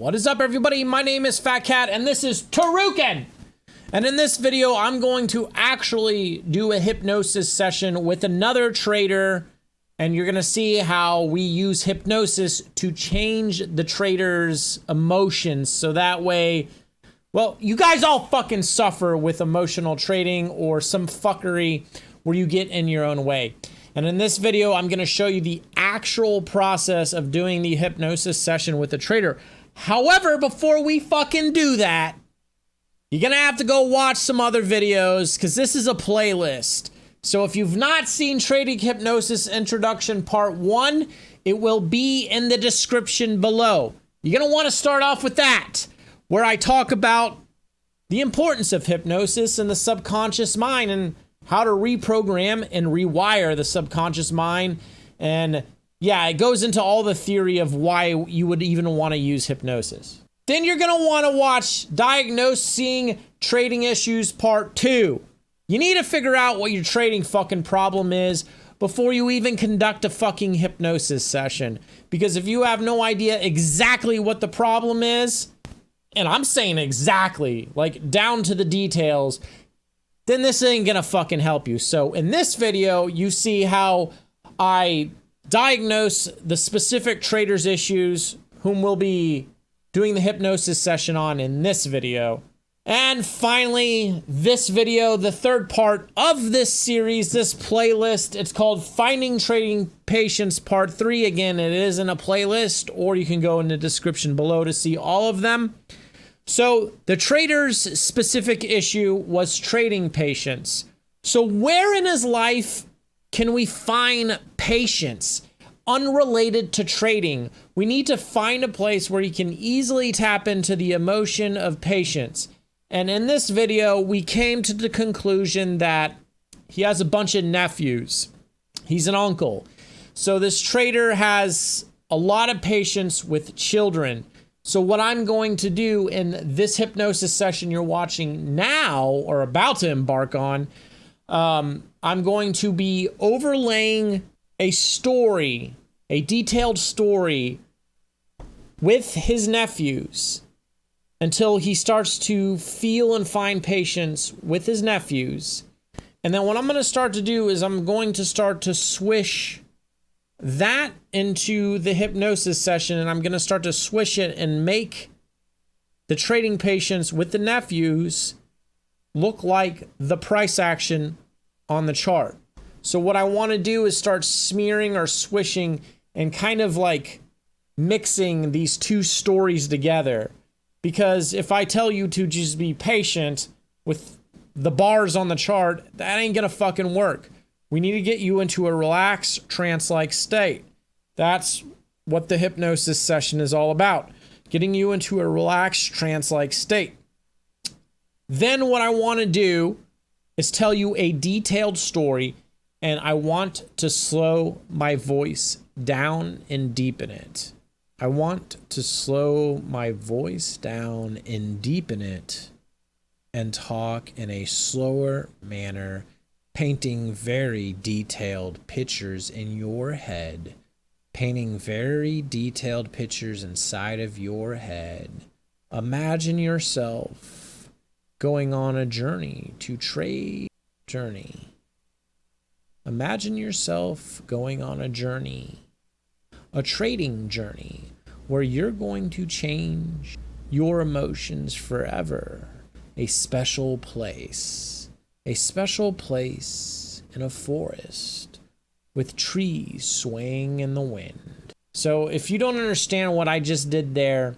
What is up, everybody? My name is Fat Cat, and this is Taruken. And in this video, I'm going to actually do a hypnosis session with another trader, and you're gonna see how we use hypnosis to change the trader's emotions, so that way, well, you guys all fucking suffer with emotional trading or some fuckery where you get in your own way. And in this video, I'm gonna show you the actual process of doing the hypnosis session with a trader. However, before we fucking do that, you're gonna have to go watch some other videos, because this is a playlist. So if you've not seen Trading Hypnosis Introduction Part 1, it will be in the description below. You're gonna wanna start off with that, where I talk about the importance of hypnosis and the subconscious mind, and how to reprogram and rewire the subconscious mind. And yeah, it goes into all the theory of why you would even want to use hypnosis. Then you're going to want to watch Diagnosing Trading Issues Part 2. You need to figure out what your trading fucking problem is before you even conduct a fucking hypnosis session. Because if you have no idea exactly what the problem is, and I'm saying exactly, like down to the details, then this ain't gonna fucking help you. So in this video, you see how I diagnose the specific trader's issues whom we'll be doing the hypnosis session on in this video. And finally, this video, the third part of this series, this playlist, it's called Finding Trading Patience Part 3. Again, it is in a playlist, or you can go in the description below to see all of them. So the trader's specific issue was trading patience. So where in his life can we find patience unrelated to trading? We need to find a place where he can easily tap into the emotion of patience. And in this video, we came to the conclusion that he has a bunch of nephews. He's an uncle. So this trader has a lot of patience with children. So what I'm going to do in this hypnosis session you're watching now, or about to embark on, I'm going to be overlaying a story, a detailed story with his nephews until he starts to feel and find patience with his nephews. And then what I'm going to start to do is I'm going to start to swish that into the hypnosis session, and I'm going to start to swish it and make the trading patience with the nephews look like the price action on the chart. So what I want to do is start smearing or swishing and kind of like mixing these two stories together. Because if I tell you to just be patient with the bars on the chart, that ain't going to fucking work. We need to get you into a relaxed, trance-like state. That's what the hypnosis session is all about. Getting you into a relaxed, trance-like state. Then what I want to do is tell you a detailed story, and I want to slow my voice down and deepen it. I want to slow my voice down and deepen it and talk in a slower manner, painting very detailed pictures in your head, painting very detailed pictures inside of your head. Imagine yourself going on a journey to trade journey. Imagine yourself going on a journey, a trading journey, where you're going to change your emotions forever. A special place. A special place in a forest with trees swaying in the wind. So if you don't understand what I just did there,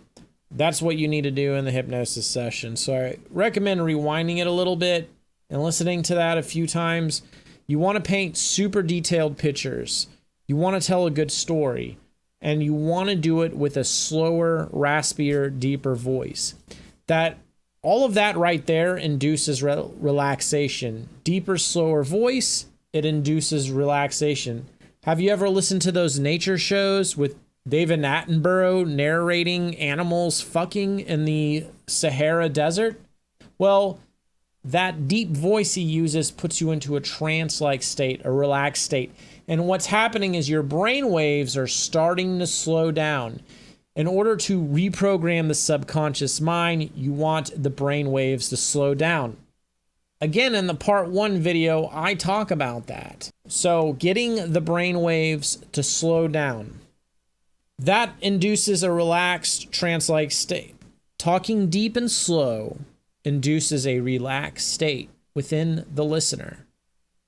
that's what you need to do in the hypnosis session. So I recommend rewinding it a little bit and listening to that a few times. You want to paint super detailed pictures. You want to tell a good story. And you want to do it with a slower, raspier, deeper voice. All of that right there induces relaxation. Deeper, slower voice, it induces relaxation. Have you ever listened to those nature shows with David Attenborough narrating animals fucking in the Sahara Desert? Well, that deep voice he uses puts you into a trance-like state, a relaxed state. And what's happening is your brain waves are starting to slow down. In order to reprogram the subconscious mind, you want the brain waves to slow down. Again, in the part 1 video, I talk about that. So getting the brain waves to slow down, that induces a relaxed trance-like state. Talking deep and slow induces a relaxed state within the listener.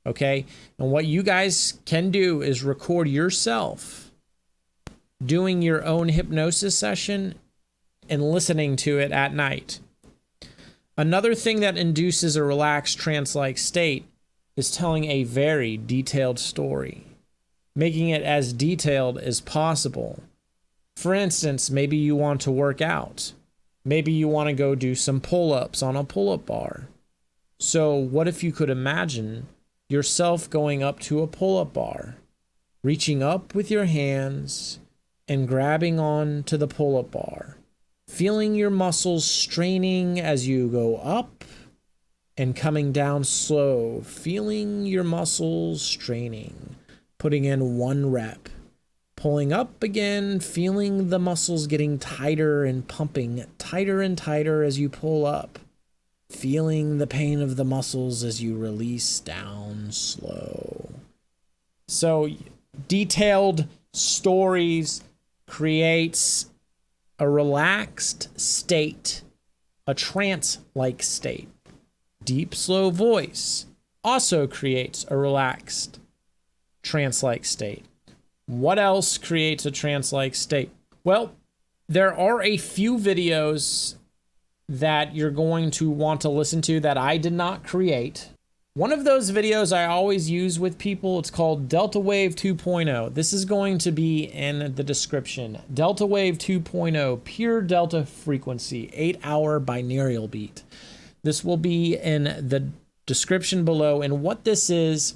Okay? And what you guys can do is record yourself doing your own hypnosis session and listening to it at night. Another thing that induces a relaxed trance-like state is telling a very detailed story, making it as detailed as possible. For instance, maybe you want to work out. Maybe you want to go do some pull-ups on a pull-up bar. So what if you could imagine yourself going up to a pull-up bar, reaching up with your hands and grabbing on to the pull-up bar, feeling your muscles straining as you go up and coming down slow, feeling your muscles straining, putting in 1 rep, pulling up again, feeling the muscles getting tighter and pumping tighter and tighter as you pull up, feeling the pain of the muscles as you release down slow. So detailed stories creates a relaxed state, a trance-like state. Deep, slow voice also creates a relaxed trance-like state. What else creates a trance-like state? Well, there are a few videos that you're going to want to listen to that I did not create. One of those videos I always use with people, it's called Delta Wave 2.0. This is going to be in the description. Delta Wave 2.0, pure delta frequency, 8-hour binaural beat. This will be in the description below. And what this is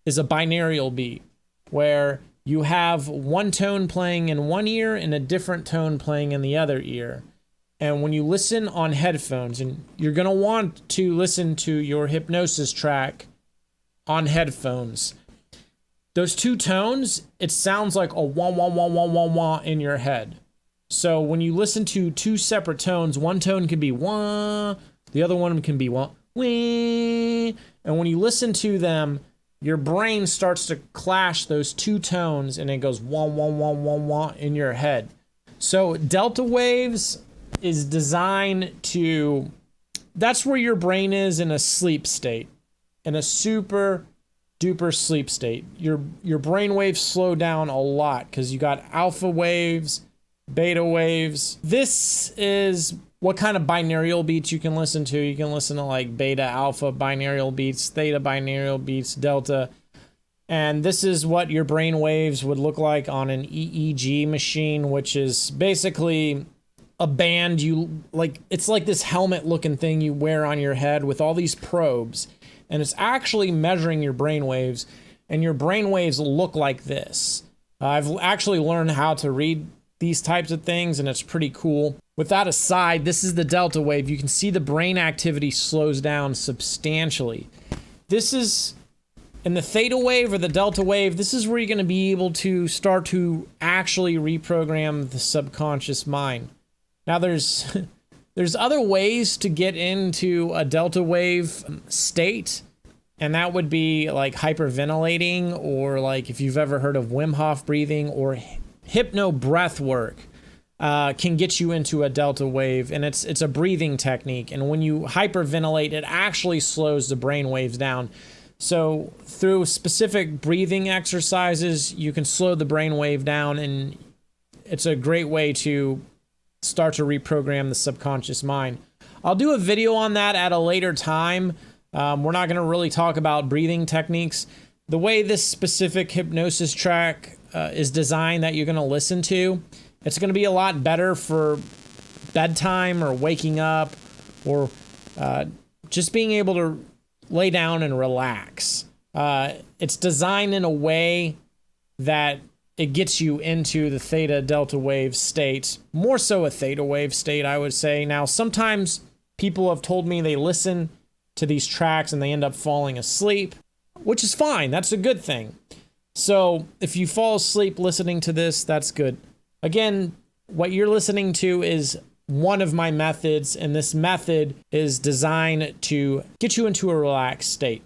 a binaural beat where you have one tone playing in one ear and a different tone playing in the other ear. And when you listen on headphones, and you're going to want to listen to your hypnosis track on headphones, those 2 tones, it sounds like a wah, wah, wah, wah, wah, wah in your head. So when you listen to 2 separate tones, one tone can be wah, the other one can be wah, wee. And when you listen to them, your brain starts to clash those 2 tones and it goes wah, wah, wah, wah, wah in your head. So delta waves is designed to, that's where your brain is in a sleep state, in a super duper sleep state. Your brain waves slow down a lot because you got alpha waves, beta waves. This is what kind of binaural beats you can listen to. You can listen to like beta, alpha binaural beats, theta binaural beats, delta. And this is what your brain waves would look like on an EEG machine, which is basically a band it's like this helmet looking thing you wear on your head with all these probes, and it's actually measuring your brain waves, and your brain waves look like this. I've actually learned how to read these types of things, and it's pretty cool. With that aside, this is the delta wave. You can see the brain activity slows down substantially. This is in the theta wave or the delta wave. This is where you're going to be able to start to actually reprogram the subconscious mind. Now there's other ways to get into a delta wave state, and that would be like hyperventilating, or like if you've ever heard of Wim Hof breathing, or hypno breath work can get you into a delta wave, and it's a breathing technique. And when you hyperventilate, it actually slows the brain waves down. So through specific breathing exercises, you can slow the brain wave down, and it's a great way to start to reprogram the subconscious mind. I'll do a video on that at a later time. We're not going to really talk about breathing techniques. The way this specific hypnosis track is designed that you're going to listen to, it's going to be a lot better for bedtime or waking up, or just being able to lay down and relax. It's designed in a way that it gets you into the theta delta wave state, more so a theta wave state, I would say. Now, sometimes people have told me they listen to these tracks and they end up falling asleep, which is fine. That's a good thing. So if you fall asleep listening to this, that's good. Again, what you're listening to is one of my methods, and this method is designed to get you into a relaxed state.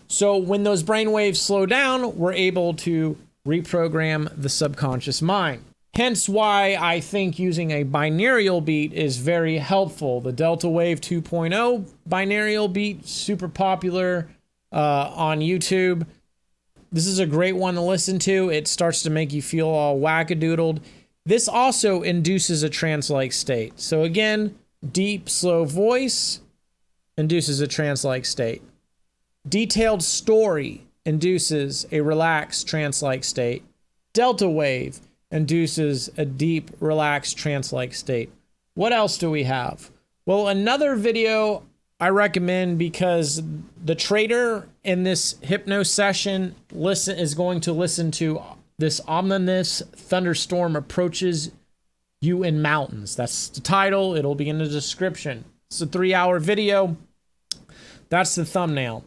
So when those brain waves slow down, we're able to reprogram the subconscious mind. Hence why I think using a binaural beat is very helpful. The Delta Wave 2.0 binaural beat, super popular on YouTube. This is a great one to listen to. It starts to make you feel all wackadoodled. This also induces a trance-like state. So again, deep, slow voice induces a trance-like state. Detailed story induces a relaxed, trance-like state. Delta wave induces a deep, relaxed, trance-like state. What else do we have? Well, another video I recommend, because the trader in this hypnosis session is going to listen to this ominous thunderstorm approaches you in mountains. That's the title. It'll be in the description. It's a 3-hour video. That's the thumbnail.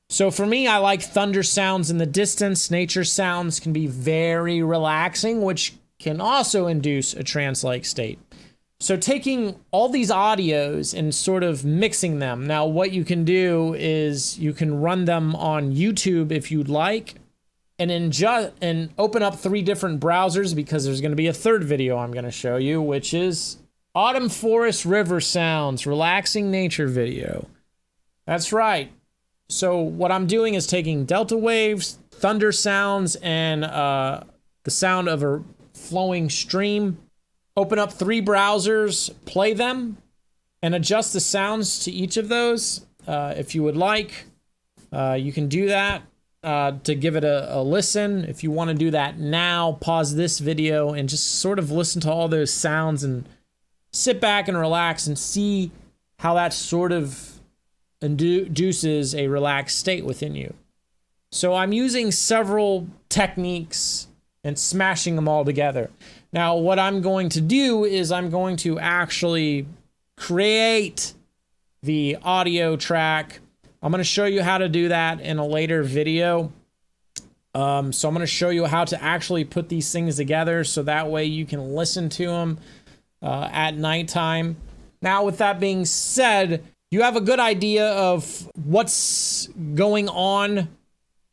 So for me, I like thunder sounds in the distance. Nature sounds can be very relaxing, which can also induce a trance-like state. So taking all these audios and sort of mixing them. Now, what you can do is you can run them on YouTube if you'd like, and open up 3 different browsers, because there's going to be a third video I'm going to show you, which is Autumn Forest River Sounds, Relaxing Nature Video. That's right. So what I'm doing is taking delta waves, thunder sounds, and the sound of a flowing stream. Open up 3 browsers, play them, and adjust the sounds to each of those. If you would like, you can do that to give it a listen. If you want to do that now, pause this video and just sort of listen to all those sounds and sit back and relax and see how that sort of induces a relaxed state within you. So I'm using several techniques and smashing them all together. Now, what I'm going to do is I'm going to actually create the audio track. I'm going to show you how to do that in a later video. So I'm going to show you how to actually put these things together so that way you can listen to them at nighttime. Now, with that being said, you have a good idea of what's going on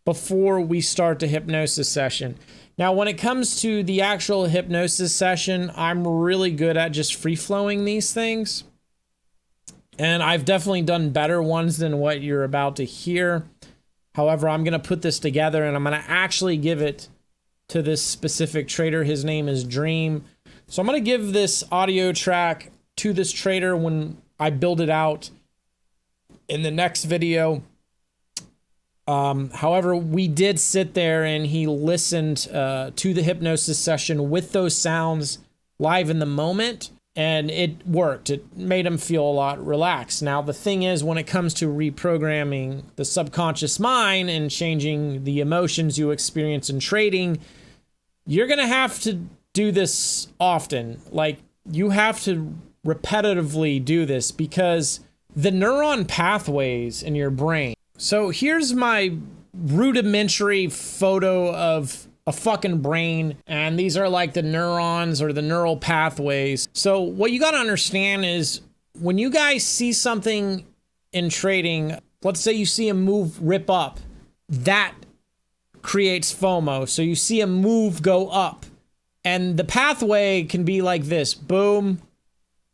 before we start the hypnosis session. Now, when it comes to the actual hypnosis session, I'm really good at just free-flowing these things. And I've definitely done better ones than what you're about to hear. However, I'm going to put this together and I'm going to actually give it to this specific trader. His name is Dream. So I'm going to give this audio track to this trader when I build it out in the next video. However, we did sit there and he listened to the hypnosis session with those sounds live in the moment, and it worked. It made him feel a lot relaxed. Now, the thing is, when it comes to reprogramming the subconscious mind and changing the emotions you experience in trading, you're going to have to do this often. Like, you have to repetitively do this because the neuron pathways in your brain. So here's my rudimentary photo of a fucking brain, and these are like the neurons or the neural pathways. So what you got to understand is when you guys see something in trading, let's say you see a move rip up, that creates FOMO. So you see a move go up, and the pathway can be like this, boom,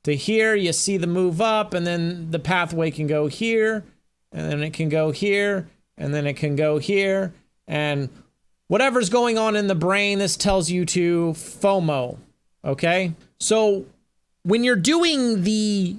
to here, you see the move up, and then the pathway can go here, and then it can go here, and then it can go here, and whatever's going on in the brain, this tells you to FOMO, okay? So when you're doing the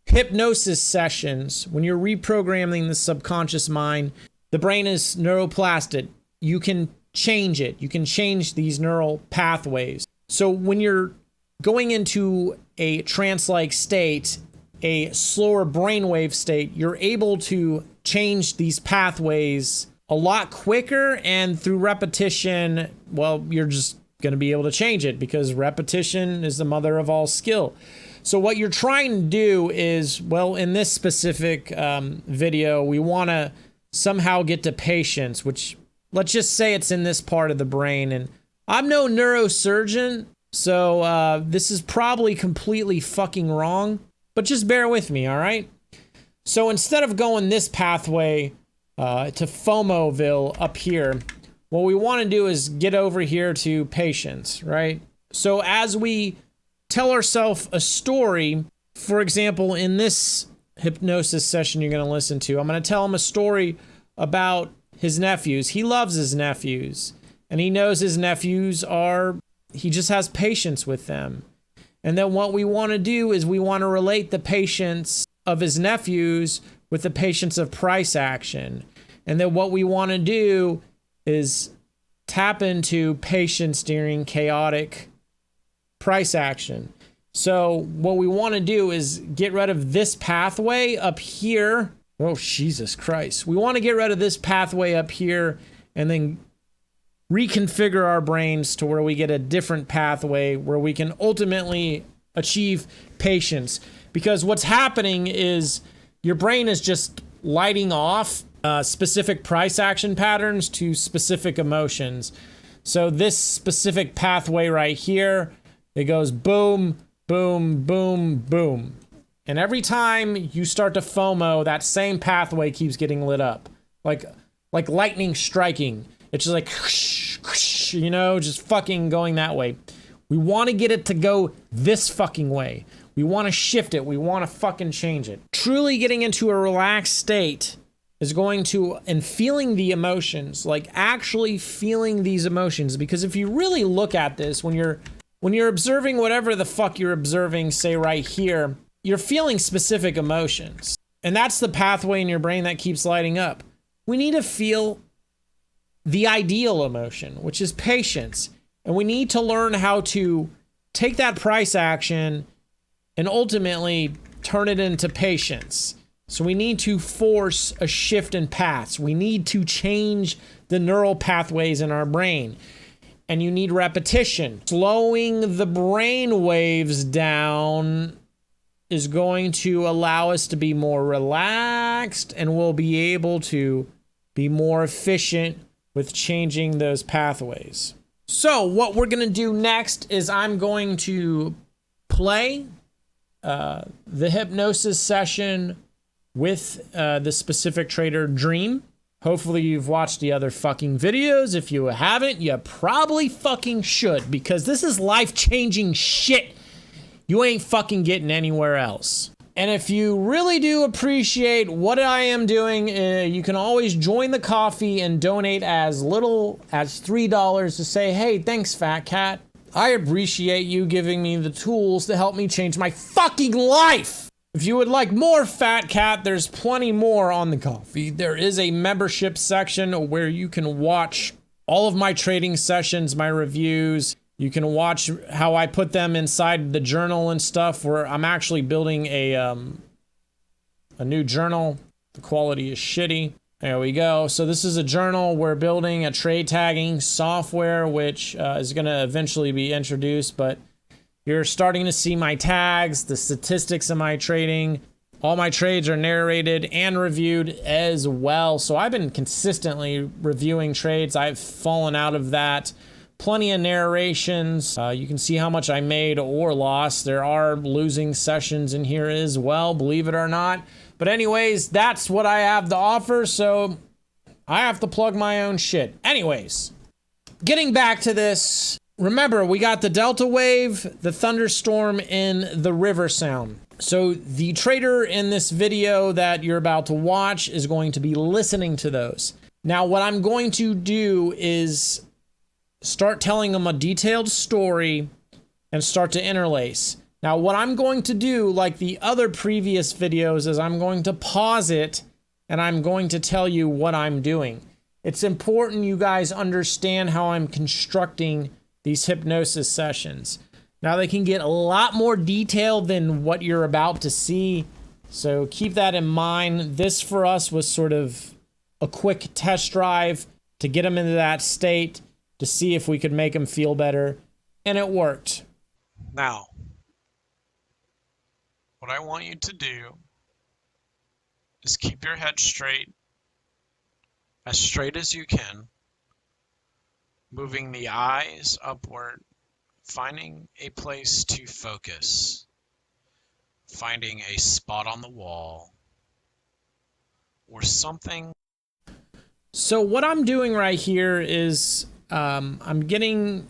hypnosis sessions, when you're reprogramming the subconscious mind, the brain is neuroplastic. You can change it. You can change these neural pathways. So when you're going into a trance-like state, a slower brainwave state, you're able to change these pathways a lot quicker, and through repetition, well, you're just going to be able to change it because repetition is the mother of all skill. So what you're trying to do is, well, in this specific video, we want to somehow get to patience, which let's just say it's in this part of the brain. And I'm no neurosurgeon, So this is probably completely fucking wrong, but just bear with me, all right? So instead of going this pathway to FOMOville up here, what we want to do is get over here to patience, right? So as we tell ourselves a story, for example, in this hypnosis session you're going to listen to, I'm going to tell him a story about his nephews. He loves his nephews, and he knows his nephews are, he just has patience with them. And then what we want to do is we want to relate the patience of his nephews with the patience of price action. And then what we want to do is tap into patience during chaotic price action. So what we want to do is get rid of this pathway up here. Oh, Jesus Christ. We want to get rid of this pathway up here and then reconfigure our brains to where we get a different pathway where we can ultimately achieve patience. Because what's happening is your brain is just lighting off specific price action patterns to specific emotions. So this specific pathway right here, it goes boom, boom, boom, boom. And every time you start to FOMO, that same pathway keeps getting lit up. Like lightning striking. It's just like, whoosh, whoosh, you know, just fucking going that way. We want to get it to go this fucking way. We want to shift it. We want to fucking change it. Truly getting into a relaxed state is going to, and feeling the emotions, like actually feeling these emotions. Because if you really look at this, when you're observing whatever the fuck you're observing, say right here, you're feeling specific emotions. And that's the pathway in your brain that keeps lighting up. We need to feel the ideal emotion, which is patience. And we need to learn how to take that price action and ultimately turn it into patience. So we need to force a shift in paths. We need to change the neural pathways in our brain. And you need repetition. Slowing the brain waves down is going to allow us to be more relaxed, and we'll be able to be more efficient with changing those pathways. So what we're going to do next is I'm going to play the hypnosis session with the specific trader Dream. Hopefully you've watched the other fucking videos. If you haven't, you probably fucking should, because this is life-changing shit you ain't fucking getting anywhere else. And if you really do appreciate what I am doing, you can always join the coffee and donate as little as $3 to say, hey, thanks, Fat Cat. I appreciate you giving me the tools to help me change my fucking life. If you would like more Fat Cat, there's plenty more on the coffee. There is a membership section where you can watch all of my trading sessions, my reviews. You can watch how I put them inside the journal and stuff, where I'm actually building a new journal. The quality is shitty. There we go. So this is a journal. We're building a trade tagging software, which is going to eventually be introduced, but you're starting to see my tags, the statistics of my trading. All my trades are narrated and reviewed as well. So I've been consistently reviewing trades. I've fallen out of that. Plenty of narrations. You can see how much I made or lost. There are losing sessions in here as well, believe it or not. But anyways, that's what I have to offer, so I have to plug my own shit. Anyways, getting back to this, remember, we got the delta wave, the thunderstorm, and the river sound. So the trader in this video that you're about to watch is going to be listening to those. Now, what I'm going to do is start telling them a detailed story and start to interlace. Now, what I'm going to do, like the other previous videos, is I'm going to pause it and I'm going to tell you what I'm doing. It's important you guys understand how I'm constructing these hypnosis sessions. Now, they can get a lot more detailed than what you're about to see, so keep that in mind. This for us was sort of a quick test drive to get them into that state, to see if we could make them feel better, and it worked. Now, what I want you to do is keep your head straight as you can, moving the eyes upward finding a place to focus, finding a spot on the wall, or something. So what I'm doing right here is I'm getting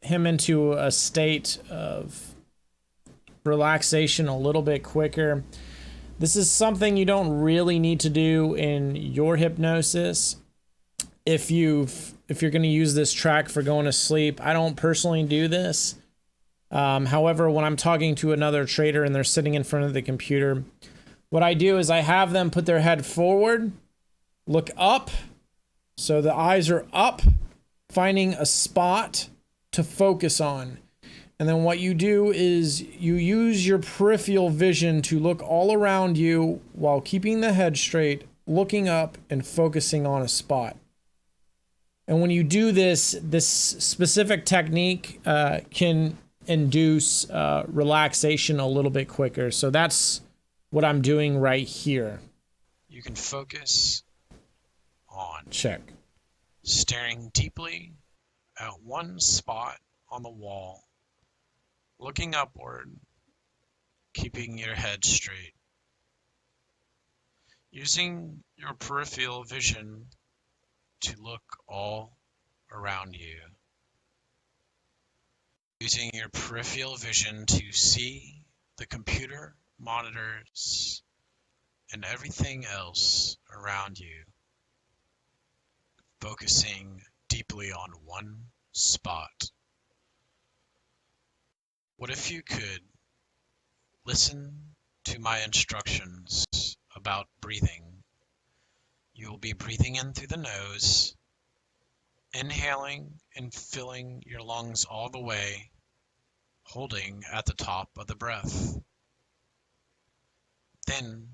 him into a state of relaxation a little bit quicker. This is something you don't really need to do in your hypnosis. If you're going to use this track for going to sleep, I don't personally do this. However, when I'm talking to another trader and they're sitting in front of the computer, what I do is I have them put their head forward, look up, so the eyes are up, finding a spot to focus on. And then what you do is you use your peripheral vision to look all around you while keeping the head straight, looking up and focusing on a spot. And when you do this specific technique can induce relaxation a little bit quicker. So that's what I'm doing right here. You can focus on Check. staring deeply at one spot on the wall, looking upward, keeping your head straight. Using your peripheral vision to look all around you. Using your peripheral vision to see the computer, monitors, and everything else around you. Focusing deeply on one spot. What if you could listen to my instructions about breathing? You will be breathing in through the nose, inhaling and filling your lungs all the way, holding at the top of the breath. Then,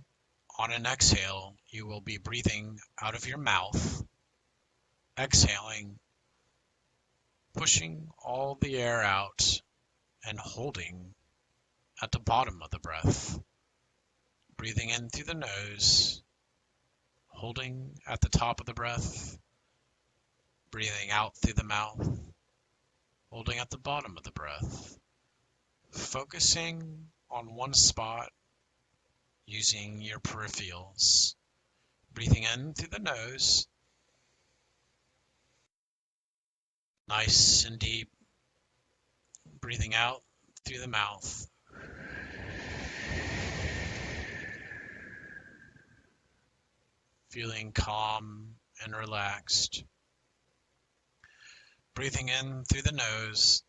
on an exhale, you will be breathing out of your mouth, exhaling, pushing all the air out, and holding at the bottom of the breath. Breathing in through the nose, holding at the top of the breath, breathing out through the mouth, holding at the bottom of the breath, focusing on one spot using your peripherals. Breathing in through the nose, nice and deep, breathing out through the mouth. Feeling calm and relaxed. Breathing in through the nose.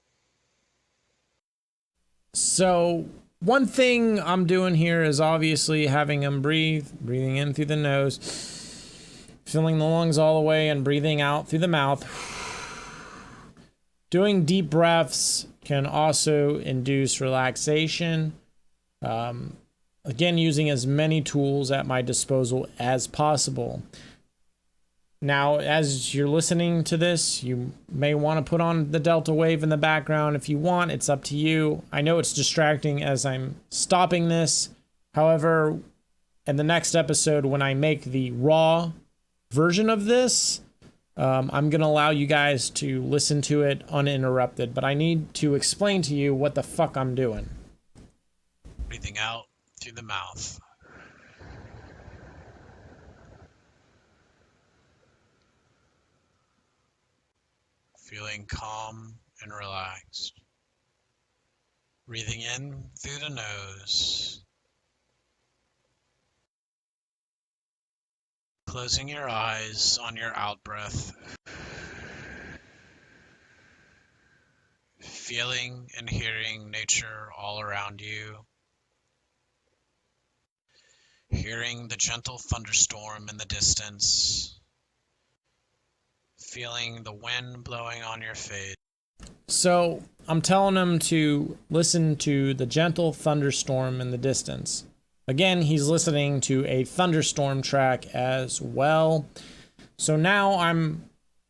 So one thing I'm doing here is obviously having him breathing in through the nose, filling the lungs all the way and breathing out through the mouth. Doing deep breaths can also induce relaxation. Again, using as many tools at my disposal as possible. Now, as you're listening to this, you may want to put on the delta wave in the background if you want. It's up to you. I know it's distracting as I'm stopping this. However, in the next episode, when I make the raw version of this, I'm going to allow you guys to listen to it uninterrupted. But I need to explain to you what the fuck I'm doing. Breathing out through the mouth. Feeling calm and relaxed. Breathing in through the nose. Closing your eyes on your out breath. Feeling and hearing nature all around you. Hearing the gentle thunderstorm in the distance. Feeling the wind blowing on your face. So I'm telling him to listen to the gentle thunderstorm in the distance. Again, he's listening to a thunderstorm track as well. So now I'm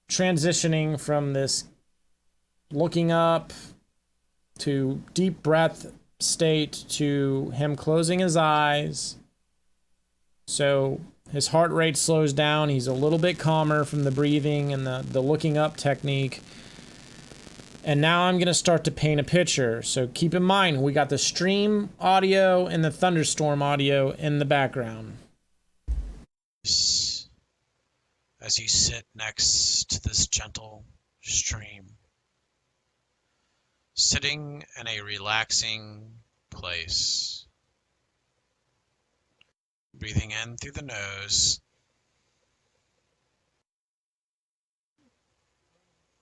transitioning from this looking up to deep breath state to him closing his eyes. So his heart rate slows down. He's a little bit calmer from the breathing and the looking up technique. And now I'm going to start to paint a picture. So keep in mind, we got the stream audio and the thunderstorm audio in the background. As you sit next to this gentle stream, sitting in a relaxing place, breathing in through the nose,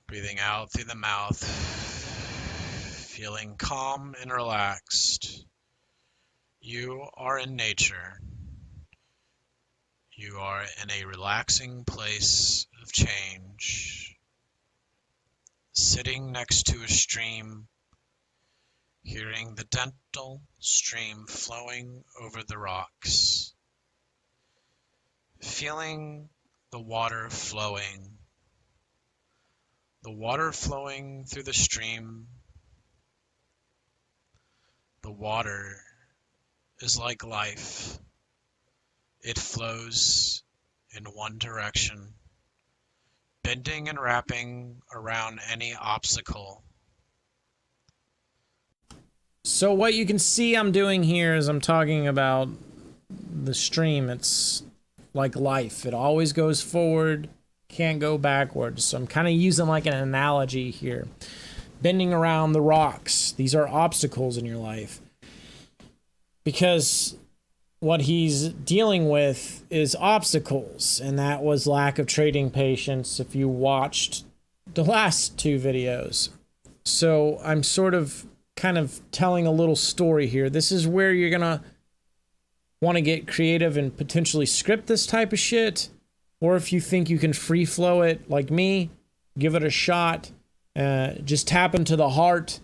breathing out through the mouth, feeling calm and relaxed. You are in nature. You are in a relaxing place of change, sitting next to a stream, hearing the gentle stream flowing over the rocks, feeling the water flowing through the stream. The water is like life. It flows in one direction, bending and wrapping around any obstacle. So what you can see I'm doing here is I'm talking about the stream. It's like life. It always goes forward, can't go backwards. So I'm kind of using like an analogy here. Bending around the rocks. These are obstacles in your life. Because what he's dealing with is obstacles, and that was lack of trading patience if you watched the last two videos. So I'm sort of kind of telling a little story here. This is where you're gonna want to get creative and potentially script this type of shit, or if you think you can free flow it like me, give it a shot. Just tap into the heart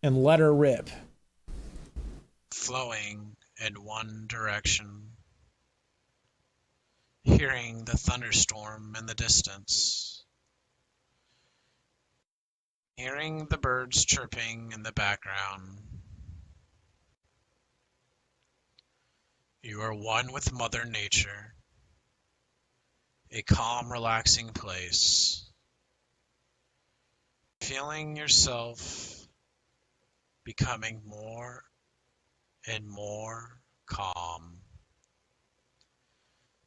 and let her rip. Flowing in one direction, hearing the thunderstorm in the distance, hearing the birds chirping in the background. You are one with Mother Nature, a calm, relaxing place, feeling yourself becoming more and more calm,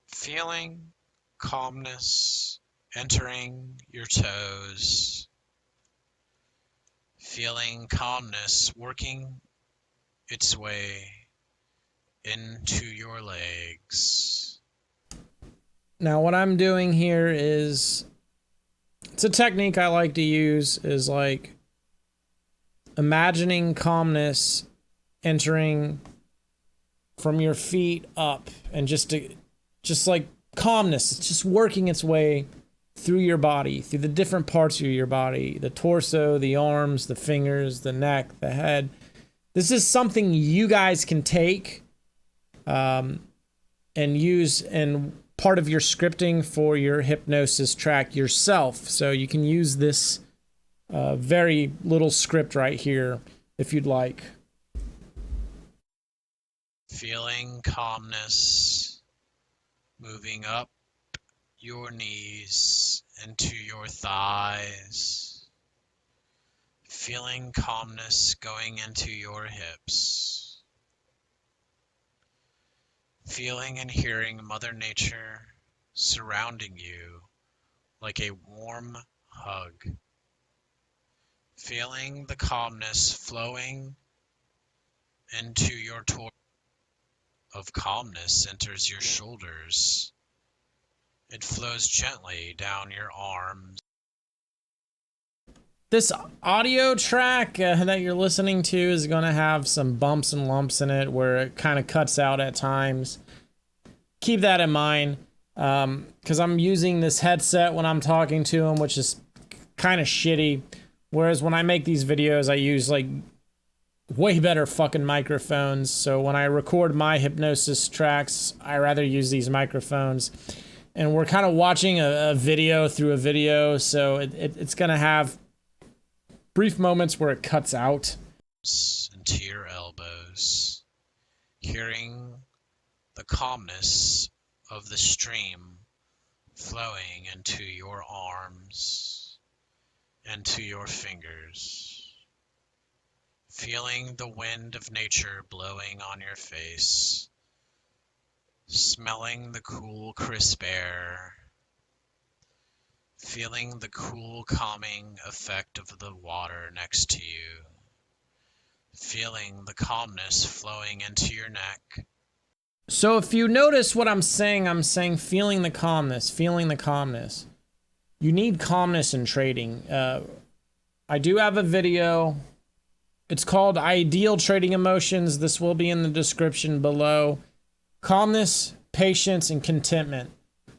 feeling calmness entering your toes, feeling calmness working its way into your legs. Now what I'm doing here is, it's a technique I like to use, is like imagining calmness entering from your feet up, and just like calmness, it's just working its way through your body, through the different parts of your body, the torso, the arms, the fingers, the neck, the head. This is something you guys can take and use in part of your scripting for your hypnosis track yourself. So you can use this very little script right here if you'd like. Feeling calmness moving up your knees into your thighs. Feeling calmness going into your hips. Feeling and hearing Mother Nature surrounding you like a warm hug. Feeling the calmness flowing into your torso. Of calmness enters your shoulders. It flows gently down your arms. This audio track that you're listening to is going to have some bumps and lumps in it where it kind of cuts out at times. Keep that in mind, because I'm using this headset when I'm talking to him, which is kind of shitty. Whereas when I make these videos, I use like way better fucking microphones. So when I record my hypnosis tracks, I rather use these microphones. And we're kind of watching a video through a video, so it's going to have brief moments where it cuts out. Into your elbows, hearing the calmness of the stream flowing into your arms, into your fingers, feeling the wind of nature blowing on your face, smelling the cool, crisp air, feeling the cool, calming effect of the water next to you, feeling the calmness flowing into your neck. So if you notice what I'm saying feeling the calmness, feeling the calmness. You need calmness in trading. I do have a video. It's called Ideal Trading Emotions. This will be in the description below. Calmness, patience, and contentment.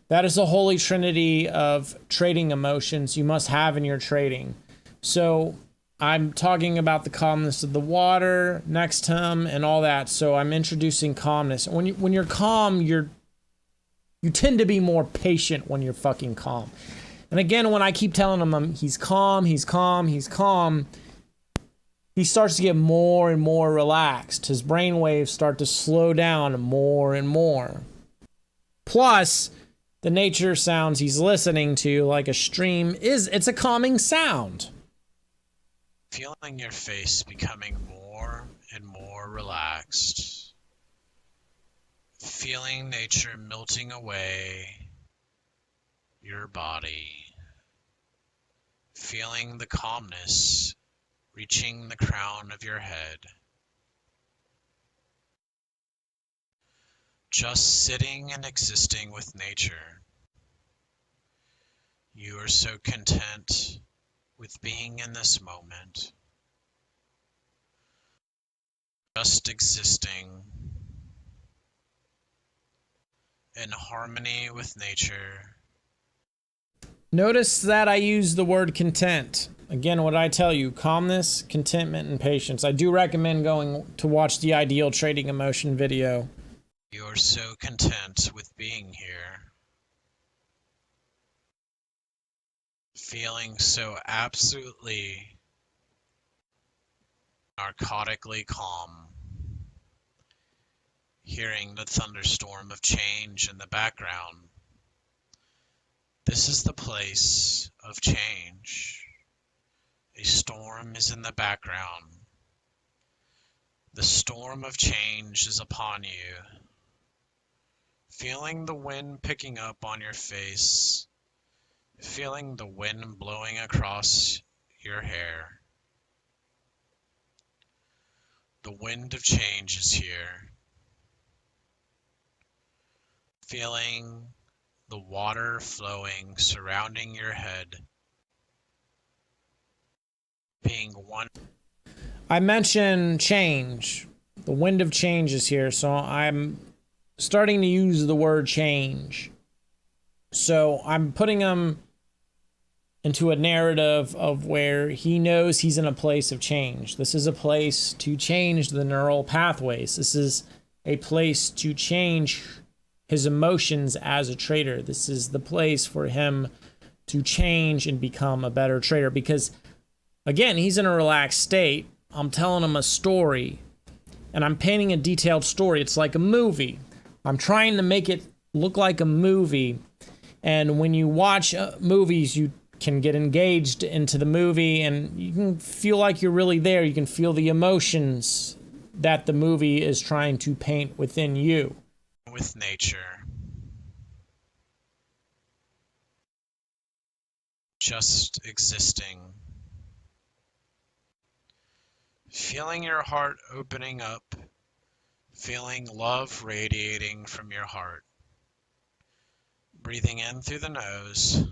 That is the holy trinity of trading emotions you must have in your trading. So I'm talking about the calmness of the water next to him and all that. So I'm introducing calmness. When you're calm, you tend to be more patient when you're fucking calm. And again, when I keep telling him he's calm, he's calm, he's calm, he starts to get more and more relaxed. His brain waves start to slow down more and more. Plus, the nature sounds he's listening to, like a stream, it's a calming sound. Feeling your face becoming more and more relaxed. Feeling nature melting away your body. Feeling the calmness reaching the crown of your head. Just sitting and existing with nature. You are so content with being in this moment. Just existing in harmony with nature. Notice that I use the word content. Again, what I tell you, calmness, contentment, and patience. I do recommend going to watch the Ideal Trading Emotion video. You are so content with being here. Feeling so absolutely narcotically calm. Hearing the thunderstorm of change in the background. This is the place of change. A storm is in the background. The storm of change is upon you. Feeling the wind picking up on your face. Feeling the wind blowing across your hair. The wind of change is here. Feeling the water flowing, surrounding your head, being one. I mentioned change. The wind of change is here, so I'm starting to use the word change. So I'm putting him into a narrative of where he knows he's in a place of change. This is a place to change the neural pathways. This is a place to change his emotions as a trader. This is the place for him to change and become a better trader because, again, he's in a relaxed state. I'm telling him a story and I'm painting a detailed story. It's like a movie. I'm trying to make it look like a movie. And when you watch movies, you can get engaged into the movie and you can feel like you're really there. You can feel the emotions that the movie is trying to paint within you. With nature. Just existing. Feeling your heart opening up. Feeling love radiating from your heart. Breathing in through the nose.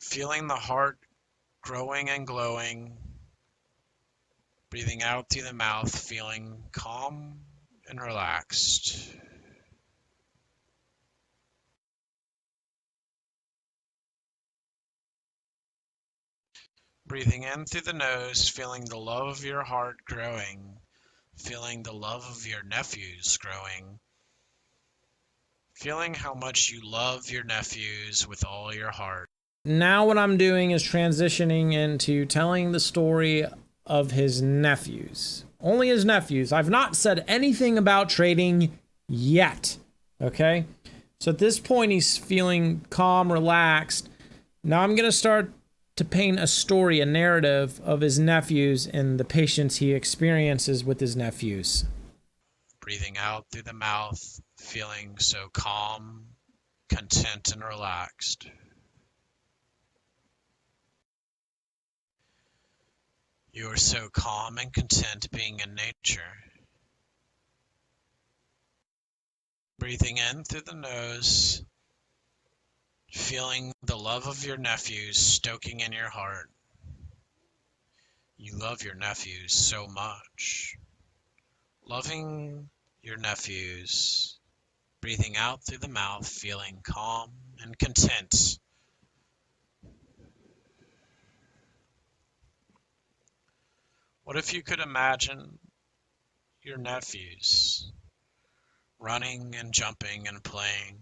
Feeling the heart growing and glowing. Breathing out through the mouth, feeling calm and relaxed. Breathing in through the nose, feeling the love of your heart growing, feeling the love of your nephews growing, feeling how much you love your nephews with all your heart. Now what I'm doing is transitioning into telling the story of his nephews. Only his nephews. I've not said anything about trading yet. Okay? So at this point, he's feeling calm, relaxed. Now I'm going to start to paint a story, a narrative of his nephews and the patience he experiences with his nephews. Breathing out through the mouth, feeling so calm, content, and relaxed. You are so calm and content being in nature. Breathing in through the nose, feeling the love of your nephews stoking in your heart. You love your nephews so much. Loving your nephews, breathing out through the mouth, feeling calm and content. What if you could imagine your nephews running and jumping and playing?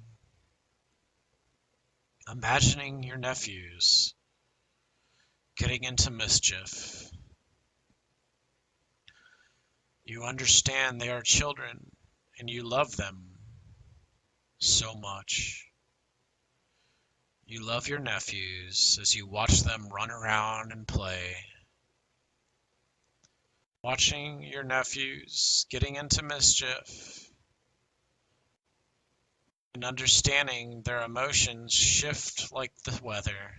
Imagining your nephews getting into mischief. You understand they are children and you love them so much. You love your nephews as you watch them run around and play. Watching your nephews getting into mischief and understanding their emotions shift like the weather.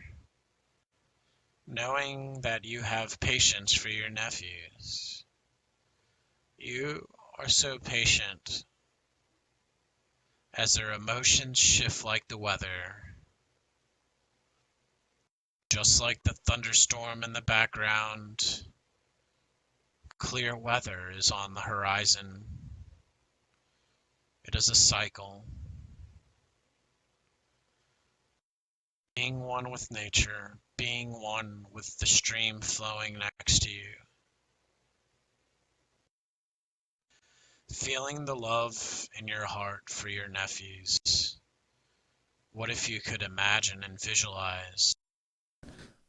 Knowing that you have patience for your nephews. You are so patient as their emotions shift like the weather. Just like the thunderstorm in the background, clear weather is on the horizon. It is a cycle. Being one with nature, being one with the stream flowing next to you. Feeling the love in your heart for your nephews. What if you could imagine and visualize?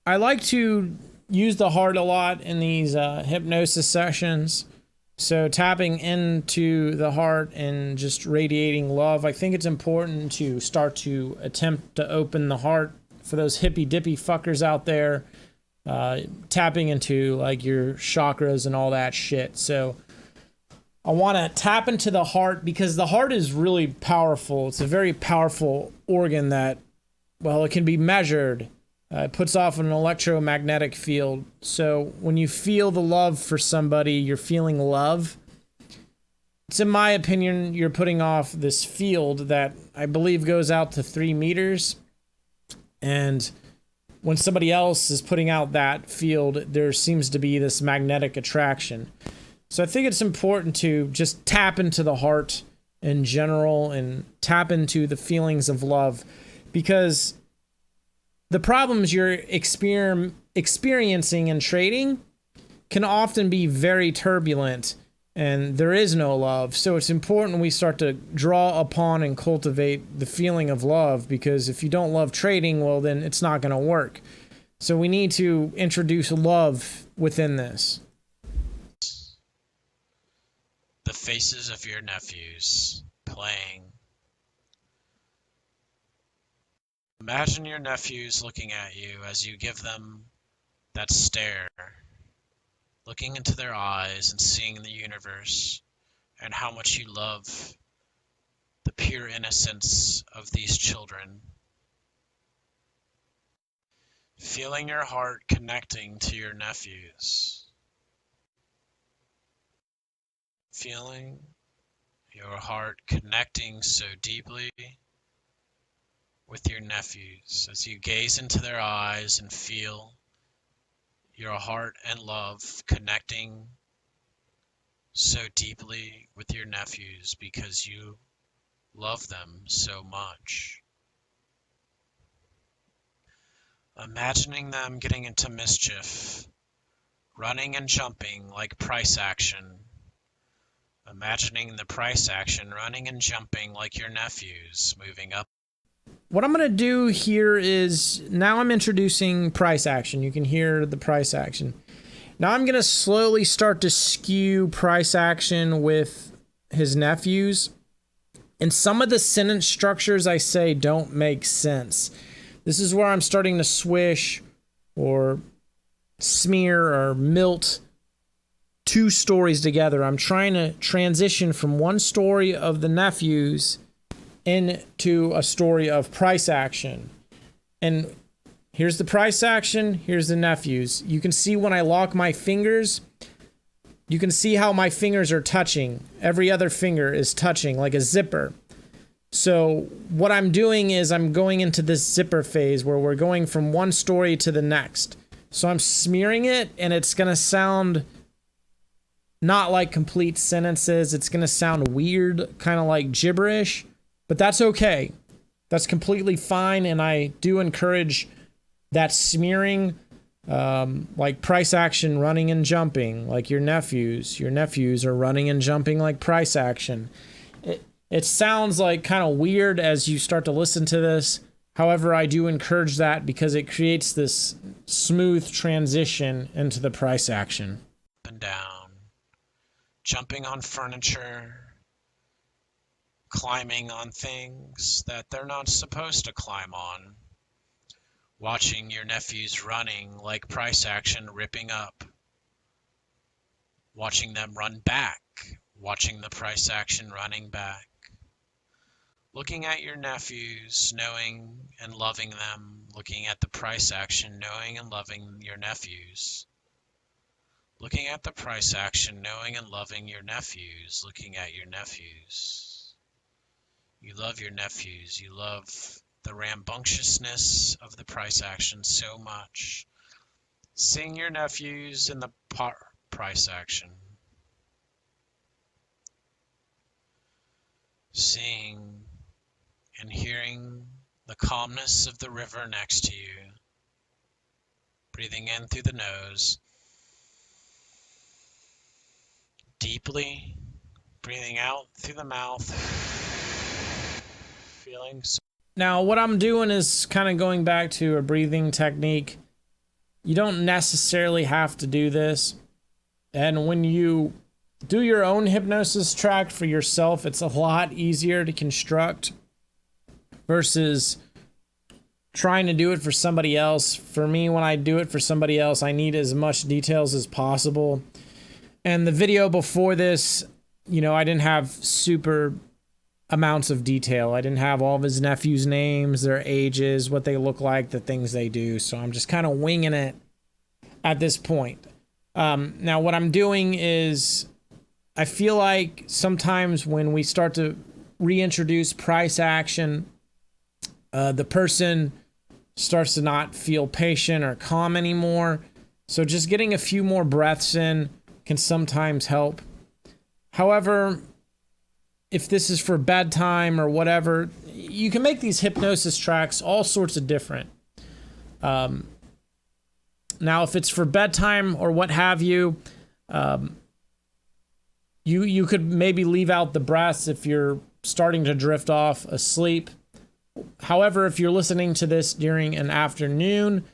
I like to use the heart a lot in these hypnosis sessions. So tapping into the heart and just radiating love. I think it's important to start to attempt to open the heart for those hippy dippy fuckers out there. Tapping into like your chakras and all that shit. So I want to tap into the heart because the heart is really powerful. It's a very powerful organ that, well, it can be measured. It puts off an electromagnetic field. So when you feel the love for somebody, you're feeling love. It's, in my opinion, you're putting off this field that I believe goes out to 3 meters. And when somebody else is putting out that field, there seems to be this magnetic attraction. So I think it's important to just tap into the heart in general and tap into the feelings of love, because the problems you're experiencing in trading can often be very turbulent and there is no love. So it's important we start to draw upon and cultivate the feeling of love, because if you don't love trading, well, then it's not going to work. So we need to introduce love within this. The faces of your nephews playing. Imagine your nephews looking at you as you give them that stare, looking into their eyes and seeing the universe and how much you love the pure innocence of these children. Feeling your heart connecting to your nephews. Feeling your heart connecting so deeply with your nephews as you gaze into their eyes and feel your heart and love connecting so deeply with your nephews because you love them so much. Imagining them getting into mischief, running and jumping like price action. Imagining the price action running and jumping like your nephews moving up. What I'm going to do here is, now I'm introducing price action. You can hear the price action. Now I'm going to slowly start to skew price action with his nephews. And some of the sentence structures I say don't make sense. This is where I'm starting to swish or smear or melt two stories together. I'm trying to transition from one story of the nephews into a story of price action. And here's the price action, here's the nephews. You can see when I lock my fingers, you can see how my fingers are touching. Every other finger is touching like a zipper. So what I'm doing is I'm going into this zipper phase where we're going from one story to the next. So I'm smearing it, and it's going to sound not like complete sentences. It's going to sound weird, kind of like gibberish, but that's okay. That's completely fine, and I do encourage that smearing, like price action, running and jumping, like your nephews. Your nephews are running and jumping like price action. It sounds like kind of weird as you start to listen to this. However, I do encourage that because it creates this smooth transition into the price action. Up and down, jumping on furniture, climbing on things that they're not supposed to climb on, watching your nephews running like price action, ripping up, watching them run back, watching the price action running back. Looking at your nephews, knowing and loving them, looking at the price action, knowing and loving your nephews. Looking at the price action, knowing and loving your nephews, looking at your nephews. You love your nephews. You love the rambunctiousness of the price action so much. Seeing your nephews in the price action. Seeing and hearing the calmness of the river next to you. Breathing in through the nose. Deeply. Breathing out through the mouth. Feeling. Now, what I'm doing is kind of going back to a breathing technique. You don't necessarily have to do this. And when you do your own hypnosis track for yourself, it's a lot easier to construct versus trying to do it for somebody else. For me, when I do it for somebody else, I need as much details as possible. And the video before this, I didn't have super amounts of detail. I didn't have all of his nephews' names, their ages, what they look like, the things they do. So I'm just kind of winging it at this point. Now, what I'm doing is I feel like sometimes when we start to reintroduce price action, the person starts to not feel patient or calm anymore. So just getting a few more breaths in can sometimes help. However, if this is for bedtime or whatever, you can make these hypnosis tracks all sorts of different. Now, if it's for bedtime or what have you, you could maybe leave out the breaths if you're starting to drift off asleep. However, if you're listening to this during an afternoon,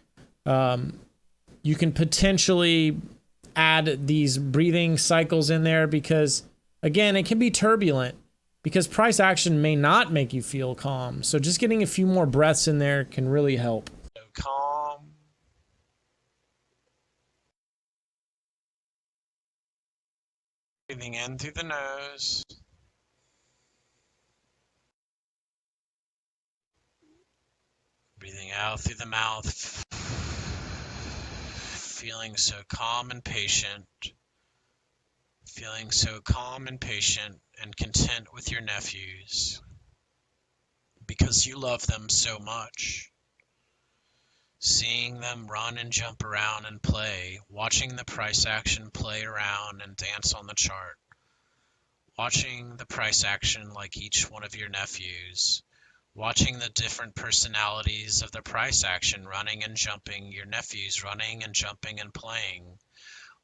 you can potentially add these breathing cycles in there because, again, it can be turbulent because price action may not make you feel calm. So just getting a few more breaths in there can really help. So calm. Breathing in through the nose. Breathing out through the mouth. Feeling so calm and patient. Feeling so calm and patient and content with your nephews. Because you love them so much. Seeing them run and jump around and play. Watching the price action play around and dance on the chart. Watching the price action like each one of your nephews. Watching the different personalities of the price action running and jumping, your nephews running and jumping and playing.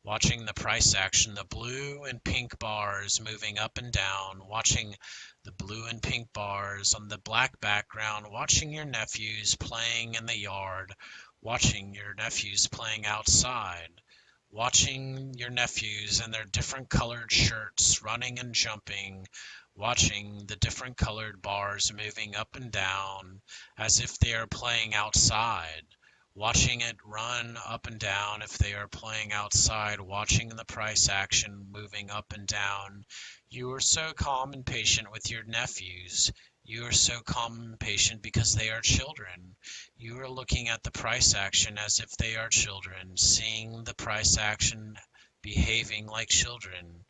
Watching the price action, the blue and pink bars moving up and down. Watching the blue and pink bars on the black background. Watching your nephews playing in the yard. Watching your nephews playing outside. Watching your nephews in their different colored shirts running and jumping. Watching the different colored bars moving up and down as if they are playing outside. watching it run up and down if they are playing outside, watching the price action moving up and down. You are so calm and patient with your nephews. You are so calm and patient because they are children. You are looking at the price action as if they are children, seeing the price action behaving like children.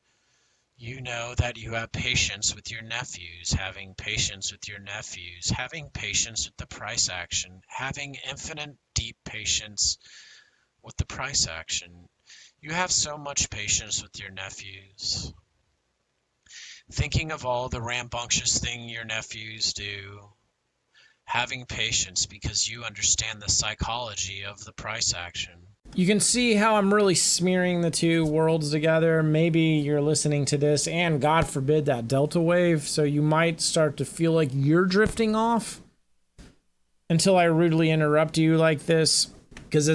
You know that you have patience with your nephews, having patience with your nephews, having patience with the price action, having infinite deep patience with the price action. You have so much patience with your nephews. Thinking of all the rambunctious thing your nephews do, having patience because you understand the psychology of the price action. You can see how I'm really smearing the two worlds together. Maybe you're listening to this and, God forbid, that delta wave, so you might start to feel like you're drifting off until I rudely interrupt you like this. Because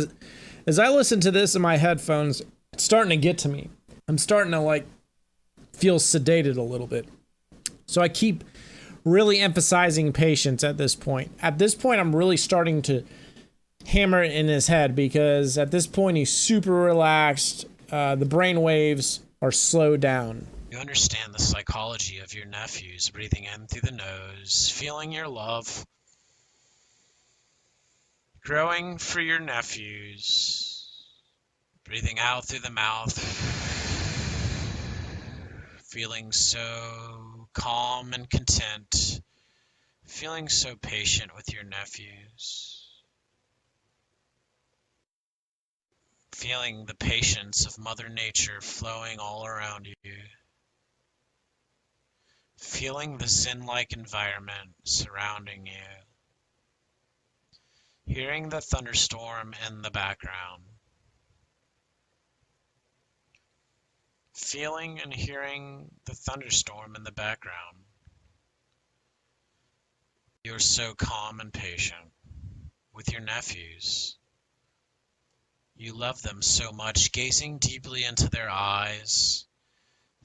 as I listen to this in my headphones, it's starting to get to me. I'm starting to feel sedated a little bit. So I keep really emphasizing patience at this point. At this point, I'm really starting to hammer it in his head because at this point he's super relaxed. The brain waves are slowed down. You understand the psychology of your nephews, breathing in through the nose, feeling your love growing for your nephews, breathing out through the mouth, feeling so calm and content, feeling so patient with your nephews. Feeling the patience of Mother Nature flowing all around you. Feeling the Zen-like environment surrounding you. Hearing the thunderstorm in the background. Feeling and hearing the thunderstorm in the background. You're so calm and patient with your nephews. You love them so much, gazing deeply into their eyes,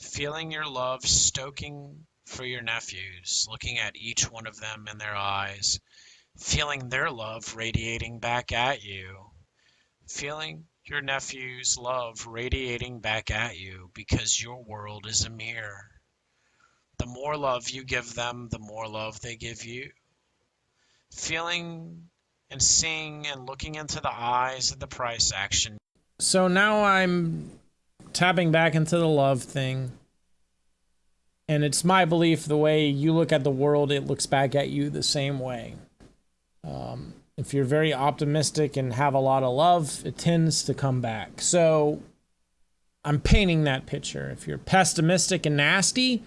feeling your love stoking for your nephews, looking at each one of them in their eyes, feeling their love radiating back at you, feeling your nephew's love radiating back at you because your world is a mirror. The more love you give them, the more love they give you. Feeling and seeing and looking into the eyes of the price action. So now I'm tapping back into the love thing. And it's my belief the way you look at the world, it looks back at you the same way. If you're very optimistic and have a lot of love, it tends to come back. So I'm painting that picture. If you're pessimistic and nasty,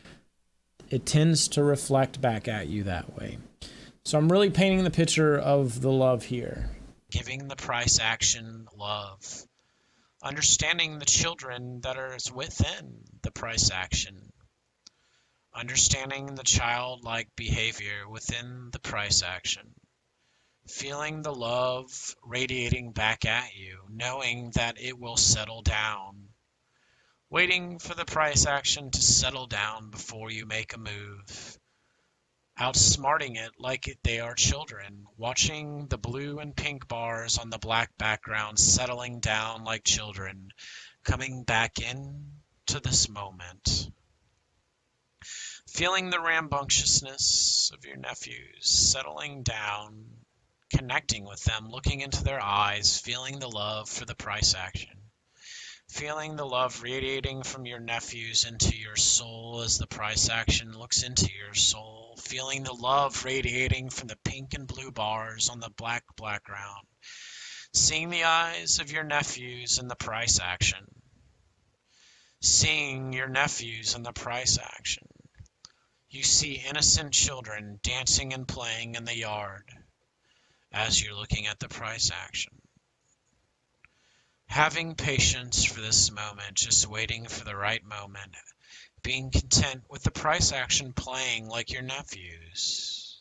it tends to reflect back at you that way. So I'm really painting the picture of the love here. Giving the price action love. Understanding the children that are within the price action. Understanding the childlike behavior within the price action. Feeling the love radiating back at you, knowing that it will settle down. Waiting for the price action to settle down before you make a move. Outsmarting it like they are children, watching the blue and pink bars on the black background settling down like children, coming back in to this moment. Feeling the rambunctiousness of your nephews settling down, connecting with them, looking into their eyes, feeling the love for the price action. Feeling the love radiating from your nephews into your soul as the price action looks into your soul. Feeling the love radiating from the pink and blue bars on the black background. Seeing the eyes of your nephews in the price action. Seeing your nephews in the price action. You see innocent children dancing and playing in the yard as you're looking at the price action. Having patience for this moment, just waiting for the right moment, being content with the price action playing like your nephews.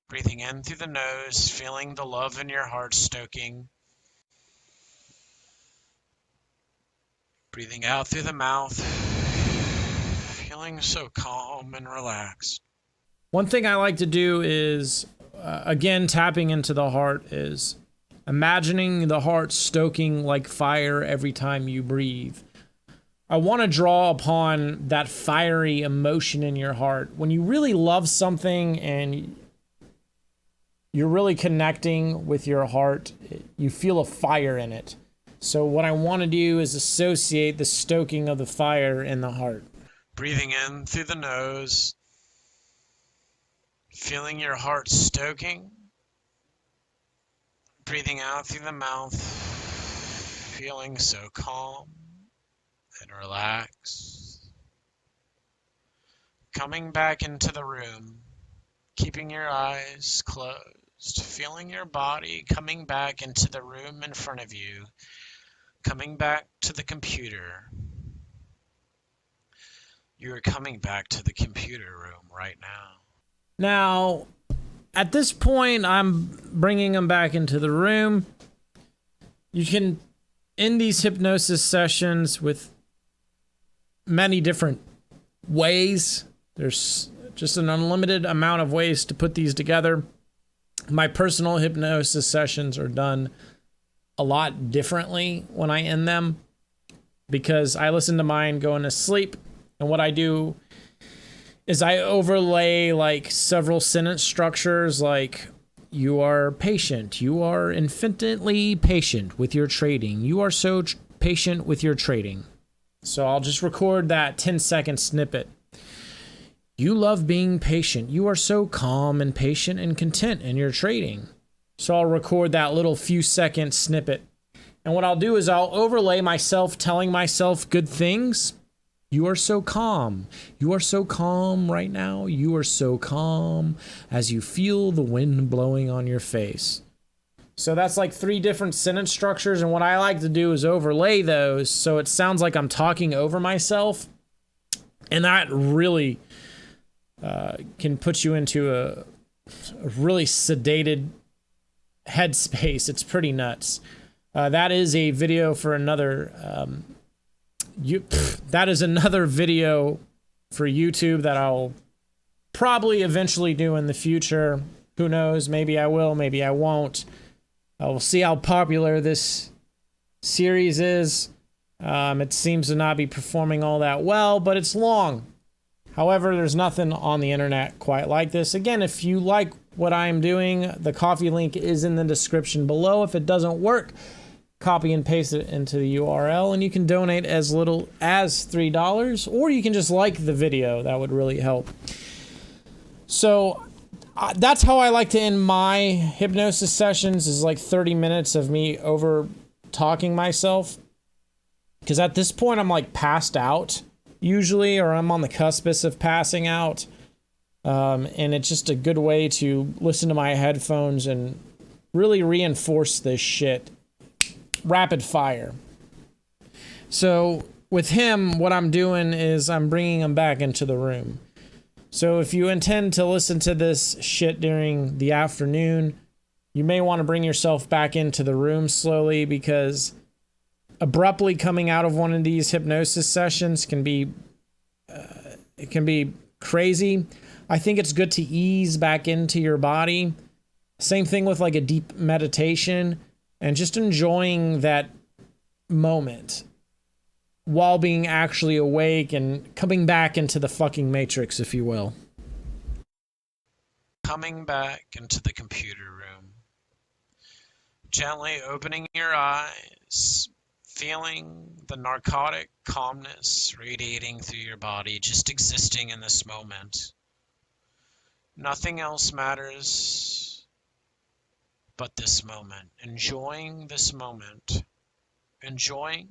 Breathing in through the nose, feeling the love in your heart stoking. Breathing out through the mouth, feeling so calm and relaxed. One thing I like to do is again, tapping into the heart is imagining the heart stoking like fire every time you breathe. I want to draw upon that fiery emotion in your heart. When you really love something and you're really connecting with your heart, you feel a fire in it. So what I want to do is associate the stoking of the fire in the heart. Breathing in through the nose, feeling your heart stoking. Breathing out through the mouth, feeling so calm and relaxed. Coming back into the room, keeping your eyes closed, feeling your body coming back into the room in front of you, coming back to the computer. You are coming back to the computer room right now. Now, at this point, I'm bringing them back into the room. You can end these hypnosis sessions with many different ways. There's just an unlimited amount of ways to put these together. My personal hypnosis sessions are done a lot differently when I end them because I listen to mine going to sleep, and what I do is I overlay like several sentence structures like, you are patient, you are infinitely patient with your trading, you are so patient with your trading. So I'll just record that 10-second snippet. You love being patient, you are so calm and patient and content in your trading. So I'll record that little few second snippet. And what I'll do is I'll overlay myself telling myself good things. You are so calm. You are so calm right now. You are so calm as you feel the wind blowing on your face. So that's like 3 different sentence structures. And what I like to do is overlay those so it sounds like I'm talking over myself. And that really can put you into a really sedated headspace. It's pretty nuts. That is a video for another... that is another video for YouTube that I'll probably eventually do in the future. Who knows? Maybe I will, maybe I won't. We'll see how popular this series is. It seems to not be performing all that well, but it's long. However, there's nothing on the internet quite like this. Again, if you like what I'm doing, the coffee link is in the description below. If it doesn't work, copy and paste it into the URL, and you can donate as little as $3, or you can just like the video. That would really help. So that's how I like to end my hypnosis sessions, is like 30 minutes of me over talking myself, because at this point I'm like passed out usually, or I'm on the cuspice of passing out, and it's just a good way to listen to my headphones and really reinforce this shit. Rapid fire. So with him, what I'm doing is I'm bringing him back into the room. So if you intend to listen to this shit during the afternoon, you may want to bring yourself back into the room slowly, because abruptly coming out of one of these hypnosis sessions can be it can be crazy. I think it's good to ease back into your body. Same thing with like a deep meditation, and just enjoying that moment while being actually awake and coming back into the fucking matrix, if you will. Coming back into the computer room. Gently opening your eyes, feeling the narcotic calmness radiating through your body, just existing in this moment. Nothing else matters but this moment. Enjoying this moment. Enjoying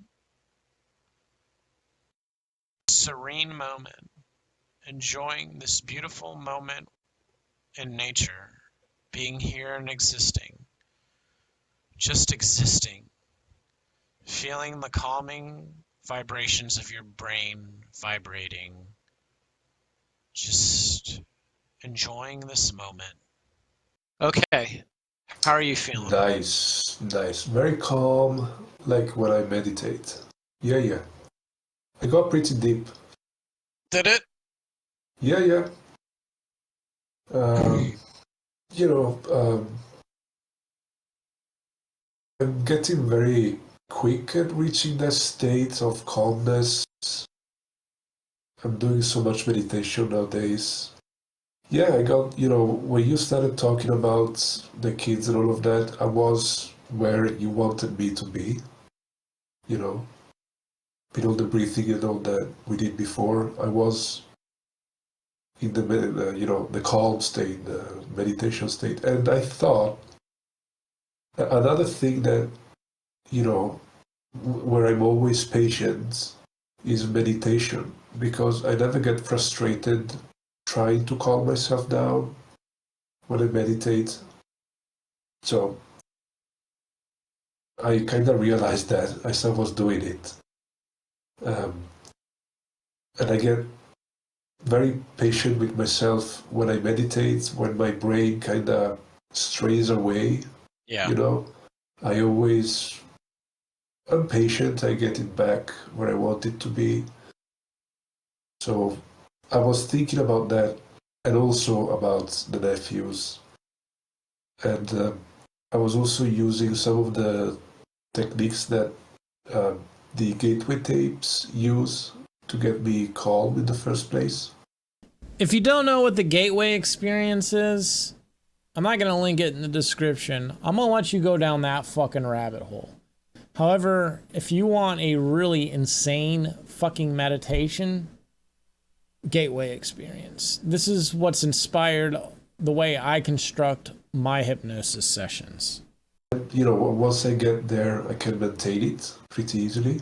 serene moment. Enjoying this beautiful moment in nature. Being here and existing. Just existing. Feeling the calming vibrations of your brain vibrating. Just enjoying this moment. Okay. How are you feeling? Nice. Very calm, like when I meditate. Yeah. I got pretty deep. Did it? Yeah. you know, I'm getting very quick at reaching that state of calmness. I'm doing so much meditation nowadays. Yeah, I got, when you started talking about the kids and all of that, I was where you wanted me to be, you know, with all the breathing and all that we did before. I was in the calm state, the meditation state. And I thought another thing that, where I'm always patient is meditation, because I never get frustrated trying to calm myself down when I meditate. So I kind of realized that as I was doing it. And I get very patient with myself when I meditate, when my brain kind of strays away. Yeah. I'm patient, I get it back where I want it to be. So I was thinking about that, and also about the nephews. And I was also using some of the techniques that the gateway tapes use to get me calm in the first place. If you don't know what the gateway experience is, I'm not going to link it in the description. I'm going to let you go down that fucking rabbit hole. However, if you want a really insane fucking meditation, gateway experience. This is what's inspired the way I construct my hypnosis sessions. Once I get there, I can maintain it pretty easily.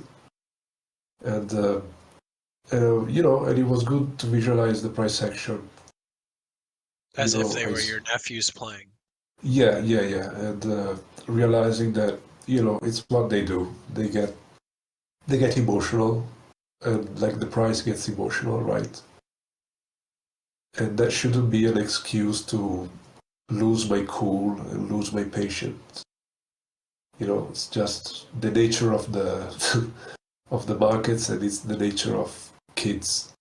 And, and it was good to visualize the price action. As if they were your nephews playing. Yeah. And realizing that, it's what they do. They get emotional, and like the price gets emotional, right? And that shouldn't be an excuse to lose my cool and lose my patience. It's just the nature of the of the markets, and it's the nature of kids.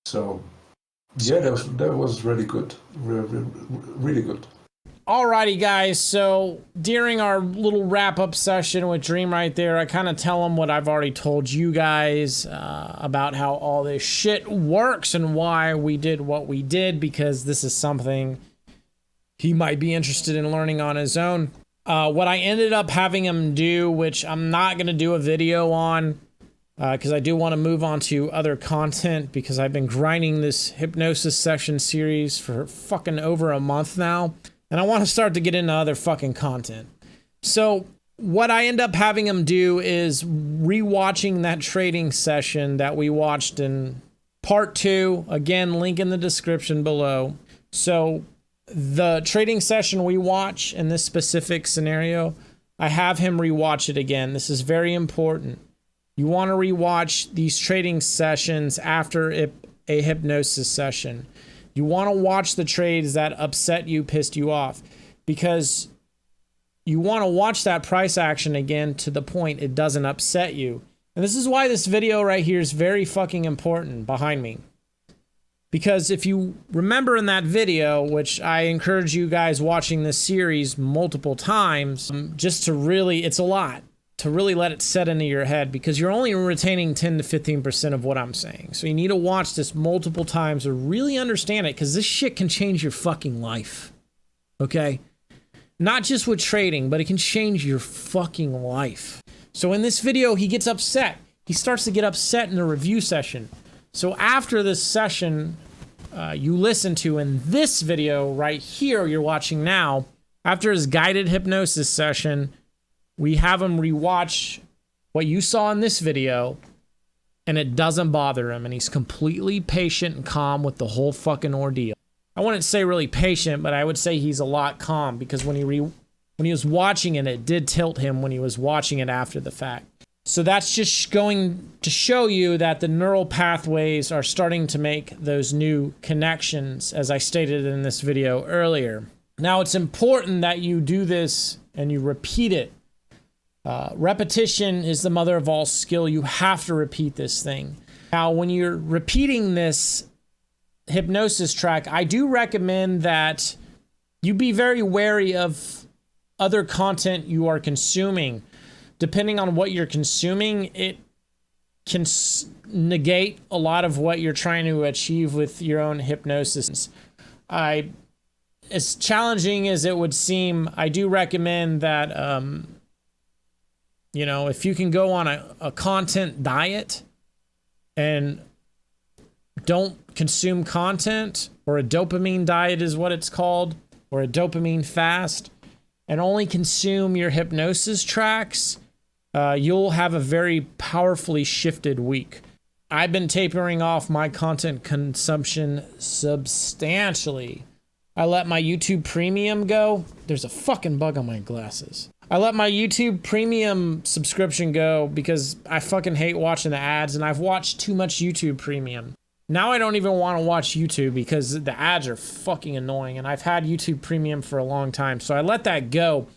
So yeah, that was really good, really good. Alrighty, guys. So during our little wrap-up session with Dream right there, I kind of tell him what I've already told you guys about how all this shit works and why we did what we did, because this is something he might be interested in learning on his own. What I ended up having him do, which I'm not going to do a video on, because I do want to move on to other content, because I've been grinding this hypnosis session series for fucking over a month now. And I want to start to get into other fucking content. So what I end up having him do is rewatching that trading session that we watched in part 2. Again, link in the description below. So the trading session we watch in this specific scenario, I have him rewatch it again. This is very important. You want to rewatch these trading sessions after a hypnosis session. You want to watch the trades that upset you, pissed you off, because you want to watch that price action again to the point it doesn't upset you. And this is why this video right here is very fucking important behind me. Because if you remember in that video, which I encourage you guys watching this series multiple times, just to really, it's a lot, to really let it set into your head, because you're only retaining 10 to 15% of what I'm saying. So you need to watch this multiple times to really understand it, because this shit can change your fucking life. Okay? Not just with trading, but it can change your fucking life. So in this video, he gets upset. He starts to get upset in the review session. So after this session you listen to in this video right here you're watching now, after his guided hypnosis session, we have him rewatch what you saw in this video, and it doesn't bother him, and he's completely patient and calm with the whole fucking ordeal. I wouldn't say really patient, but I would say he's a lot calm, because when he was watching it, it did tilt him when he was watching it after the fact. So that's just going to show you that the neural pathways are starting to make those new connections, as I stated in this video earlier. Now, it's important that you do this and you repeat it. Repetition is the mother of all skill. You have to repeat this thing. Now, when you're repeating this hypnosis track, I do recommend that you be very wary of other content you are consuming. Depending on what you're consuming, it can negate a lot of what you're trying to achieve with your own hypnosis. As challenging as it would seem, I do recommend that, you know, if you can go on a content diet and don't consume content, or a dopamine diet is what it's called, or a dopamine fast, and only consume your hypnosis tracks, you'll have a very powerfully shifted week. I've been tapering off my content consumption substantially. I let my YouTube Premium go. There's a fucking bug on my glasses. I let my YouTube Premium subscription go because I fucking hate watching the ads, and I've watched too much YouTube Premium. Now I don't even want to watch YouTube because the ads are fucking annoying, and I've had YouTube Premium for a long time, so I let that go.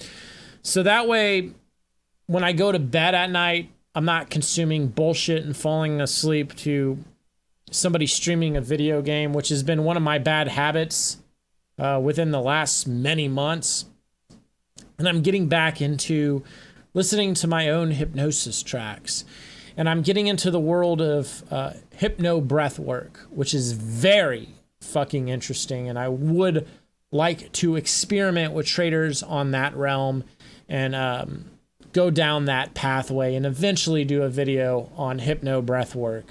So that way, when I go to bed at night, I'm not consuming bullshit and falling asleep to somebody streaming a video game, which has been one of my bad habits within the last many months. And I'm getting back into listening to my own hypnosis tracks. And I'm getting into the world of hypno breath work, which is very fucking interesting. And I would like to experiment with traders on that realm and go down that pathway and eventually do a video on hypno breath work.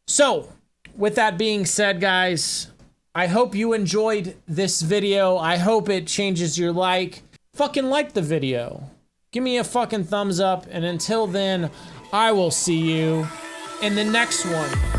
So, with that being said, guys, I hope you enjoyed this video. I hope it changes your fucking like the video. Give me a fucking thumbs up, and until then, I will see you in the next one.